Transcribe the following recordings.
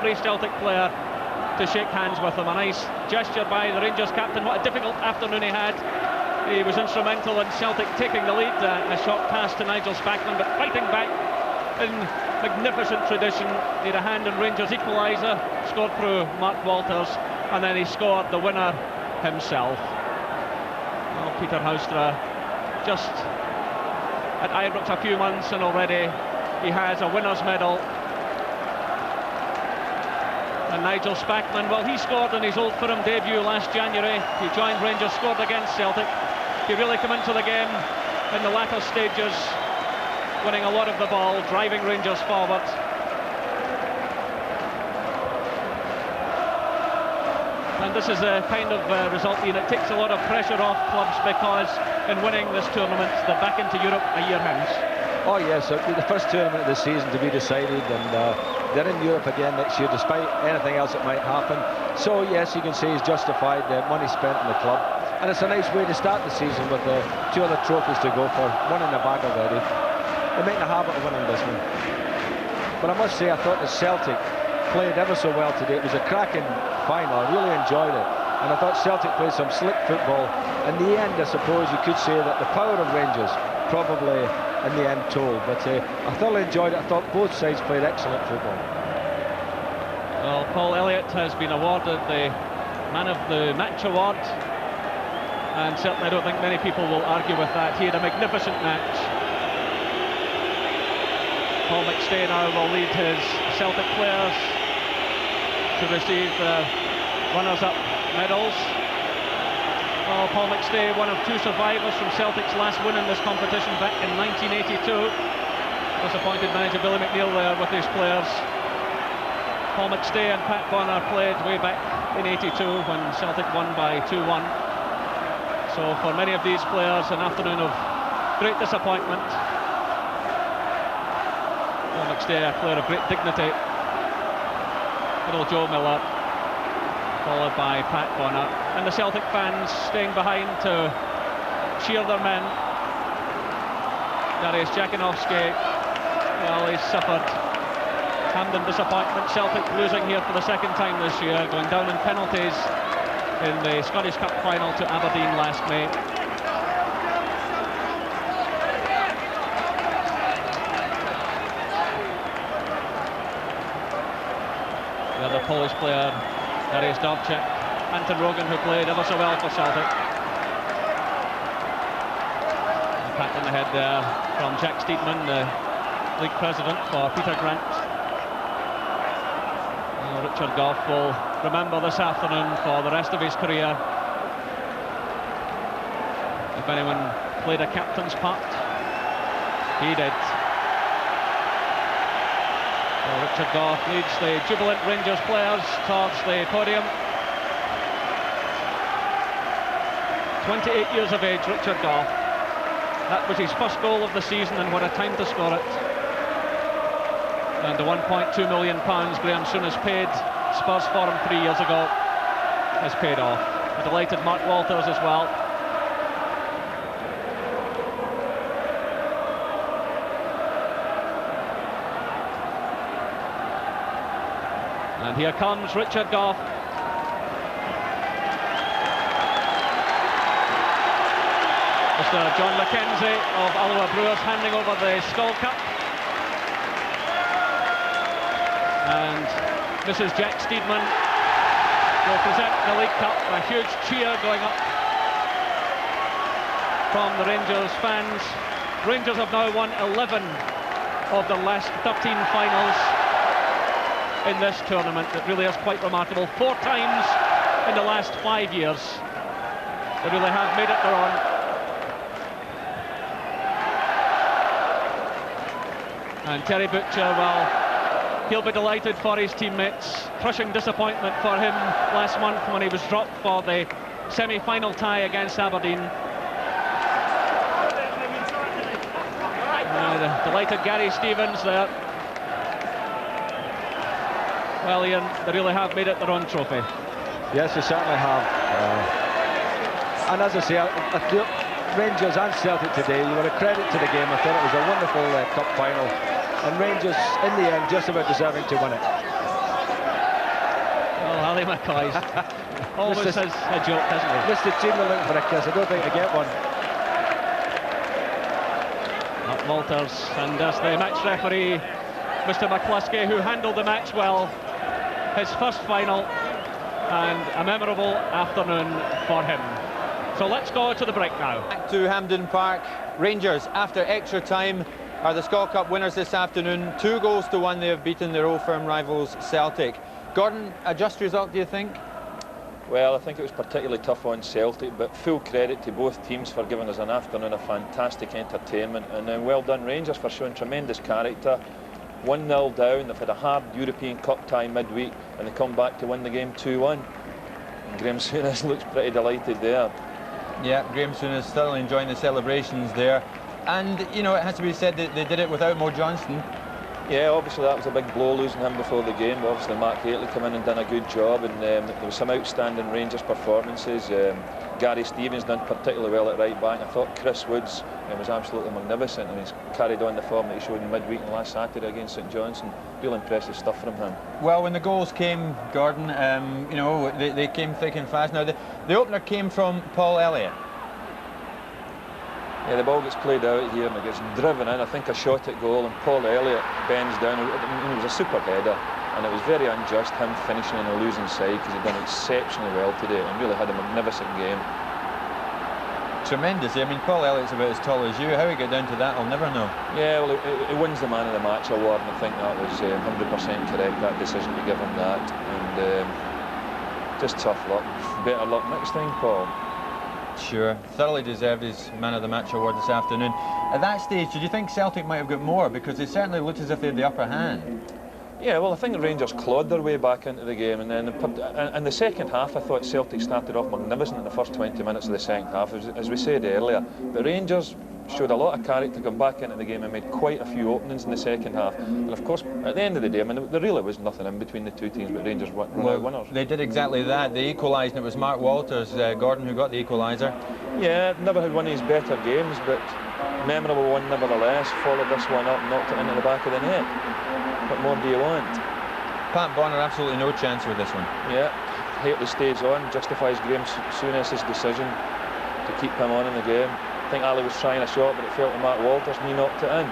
Every Celtic player to shake hands with him. A nice gesture by the Rangers captain. What a difficult afternoon he had. He was instrumental in Celtic taking the lead. A short pass to Nigel Spackman, but fighting back in magnificent tradition. He had a hand in Rangers' equaliser, scored through Mark Walters, and then he scored the winner himself. Well, Peter Houstra just at Ibrox a few months, and already he has a winner's medal. And Nigel Spackman, well, he scored in his Old Firm debut last January. He joined Rangers, scored against Celtic. He really came into the game in the latter stages, winning a lot of the ball, driving Rangers forward. And this is a kind of result, Ian, it takes a lot of pressure off clubs, because in winning this tournament, they're back into Europe a year hence. Oh yes, it'll be the first tournament of the season to be decided, and they're in Europe again next year, despite anything else that might happen. So yes, you can say he's justified the money spent in the club, and it's a nice way to start the season with two other trophies to go for, one in the bag already. They're making a habit of winning this one. But I must say, I thought that Celtic played ever so well today. It was a cracking final. I really enjoyed it, and I thought Celtic played some slick football. In the end, I suppose you could say that the power of Rangers probably in the end told, but I thoroughly enjoyed it. I thought both sides played excellent football. Well, Paul Elliott has been awarded the Man of the Match award, and certainly I don't think many people will argue with that. He had a magnificent match. Paul McStay now will lead his Celtic players to receive the runners-up medals. Well, Paul McStay, one of two survivors from Celtic's last win in this competition back in 1982. Disappointed manager Billy McNeill there with his players. Paul McStay and Pat Bonner played way back in 82 when Celtic won by 2-1. So for many of these players, an afternoon of great disappointment. Paul McStay, a player of great dignity. Little Joe Miller, followed by Pat Bonner, and the Celtic fans staying behind to cheer their men. Dariusz Jakinovski, well, he's suffered Hampden disappointment. Celtic losing here for the second time this year, going down in penalties in the Scottish Cup final to Aberdeen last May. The other Polish player, Dariusz Dovcik, Anton Rogan, who played ever so well for Celtic. A pat on the head there from Jack Steedman, the league president, for Peter Grant. Richard Gough will remember this afternoon for the rest of his career. If anyone played a captain's part, he did. Well, Richard Gough leads the jubilant Rangers players towards the podium. 28 years of age, Richard Gough. That was his first goal of the season, and what a time to score it. And the £1.2 million Graham Soon has paid Spurs for him 3 years ago has paid off. A delighted Mark Walters as well. And here comes Richard Gough. Mr. John Mackenzie of Alloa Brewers handing over the Skull Cup. And Mrs. Jack Steedman will present the League Cup. A huge cheer going up from the Rangers fans. Rangers have now won 11 of the last 13 finals in this tournament. It really is quite remarkable. 4 times in the last 5 years. They really have made it their own. And Terry Butcher, well, he'll be delighted for his teammates. Crushing disappointment for him last month when he was dropped for the semi-final tie against Aberdeen. The delighted Gary Stevens there. Well, Ian, they really have made it their own trophy. Yes, they certainly have. And as I say, Rangers and Celtic today, you were a credit to the game. I thought it was a wonderful cup final. And Rangers, in the end, just about deserving to win it. Ally McCoy's always has a joke, hasn't he? Missed the team looking for a kiss. I don't think I get one. Mark Walters, and as the match referee, Mr. McCluskey, who handled the match well, his first final and a memorable afternoon for him. So let's go to the break now. Back to Hampden Park. Rangers, after extra time, are the Scott Cup winners this afternoon. 2-1 they have beaten their old firm rivals Celtic. Gordon, a just result, do you think? Well, I think it was particularly tough on Celtic, but full credit to both teams for giving us an afternoon of fantastic entertainment, and then well done Rangers for showing tremendous character. 1-0 down, they've had a hard European Cup tie midweek, and they come back to win the game 2-1. And Graham Souness looks pretty delighted there. Yeah, Graham Souness thoroughly enjoying the celebrations there. And, you know, it has to be said that they did it without Mo Johnston. Yeah, obviously that was a big blow losing him before the game. Obviously Mark Hateley come in and done a good job, and there was some outstanding Rangers performances. Gary Stevens done particularly well at right back. I thought Chris Woods was absolutely magnificent, and he's carried on the form that he showed in midweek and last Saturday against St Johnstone. Real impressive stuff from him. Well, when the goals came, Gordon, you know, they came thick and fast. Now, the opener came from Paul Elliott. Yeah, the ball gets played out here and it gets driven in. I think a shot at goal, and Paul Elliott bends down. It was a super header, and it was very unjust him finishing on a losing side, because he'd done exceptionally well today and really had a magnificent game. Tremendous. I mean, Paul Elliott's about as tall as you. How he got down to that, I'll never know. Yeah, well, he wins the Man of the Match award, and I think that was 100% correct, that decision to give him that. And just tough luck. Better luck next time, Paul. Sure, thoroughly deserved his Man of the Match award this afternoon. At that stage, did you think Celtic might have got more? Because they certainly looked as if they had the upper hand. Yeah, well, I think the Rangers clawed their way back into the game, and then in the second half, I thought Celtic started off magnificent in the first 20 minutes of the second half, as we said earlier. But Rangers showed a lot of character, come back into the game and made quite a few openings in the second half. And of course, at the end of the day, I mean, there really was nothing in between the two teams, but Rangers were out winners. They did exactly that. They equalised, and it was Mark Walters, Gordon, who got the equaliser. Yeah, never had one of his better games, but memorable one nevertheless. Followed this one up, knocked it into the back of the net. What more do you want? Pat Bonner, absolutely no chance with this one. Yeah, Hateley stays on, justifies Graham Souness' decision to keep him on in the game. I think Ali was trying a shot, but it fell to Mark Walters, and he knocked it in.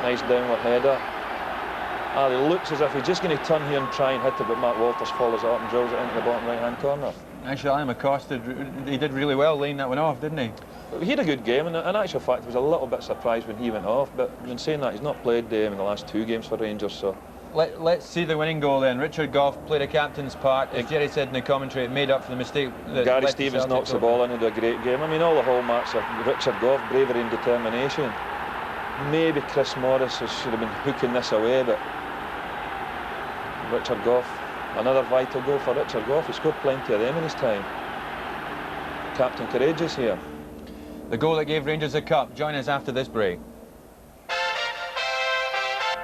Nice downward header. Ali looks as if he's just going to turn here and try and hit it, but Mark Walters follows it up and drills it into the bottom right-hand corner. Actually, Ali McCoy he did really well laying that one off, didn't he? He had a good game, and in actual fact, I was a little bit surprised when he went off, but in saying that, he's not played in the last 2 games for Rangers, so... Let's see the winning goal then. Richard Gough played a captain's part. As Jerry said in the commentary, it made up for the mistake that Gary Stevens knocks the ball in and do a great game. I mean, all the hallmarks of Richard Gough, bravery and determination. Maybe Chris Morris should have been hooking this away, but Richard Gough, another vital goal for Richard Gough. He scored plenty of them in his time. Captain courageous here. The goal that gave Rangers a cup. Join us after this break.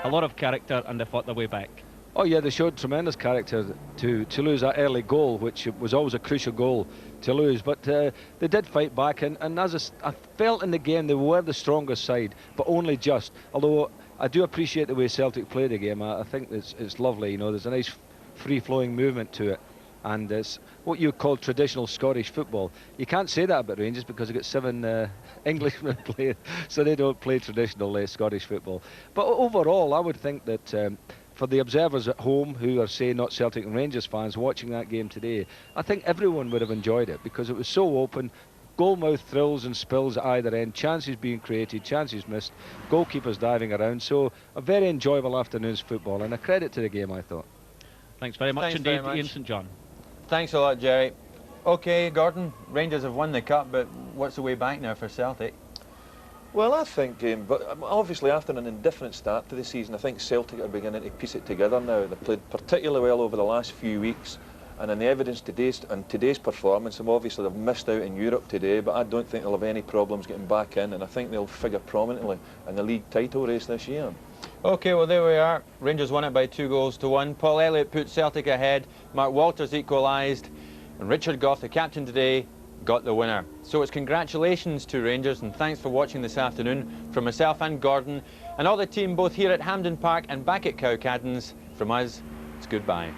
A lot of character, and they fought their way back. Oh yeah, they showed tremendous character to lose that early goal, which was always a crucial goal to lose. But they did fight back, and as I felt in the game, they were the strongest side, but only just. Although I do appreciate the way Celtic played the game. I think it's lovely. You know, there's a nice free-flowing movement to it, and it's what you call traditional Scottish football. You can't say that about Rangers because they've got 7 Englishmen playing, so they don't play traditional Scottish football. But overall, I would think that for the observers at home who are, say, not Celtic and Rangers fans watching that game today, I think everyone would have enjoyed it because it was so open. Goalmouth thrills and spills at either end, chances being created, chances missed, goalkeepers diving around. So a very enjoyable afternoon's football, and a credit to the game, I thought. Thanks very much indeed, Ian St John. Thanks a lot, Jerry. OK, Gordon, Rangers have won the cup, but what's the way back now for Celtic? Well, I think, but obviously after an indifferent start to the season, I think Celtic are beginning to piece it together now. They've played particularly well over the last few weeks, and in the evidence today's performance, obviously they've missed out in Europe today, but I don't think they'll have any problems getting back in, and I think they'll figure prominently in the league title race this year. OK, well, there we are. Rangers won it by 2-1. Paul Elliott put Celtic ahead. Mark Walters equalised. And Richard Gough, the captain today, got the winner. So it's congratulations to Rangers, and thanks for watching this afternoon. From myself and Gordon and all the team both here at Hampden Park and back at Cowcaddens, from us, it's goodbye.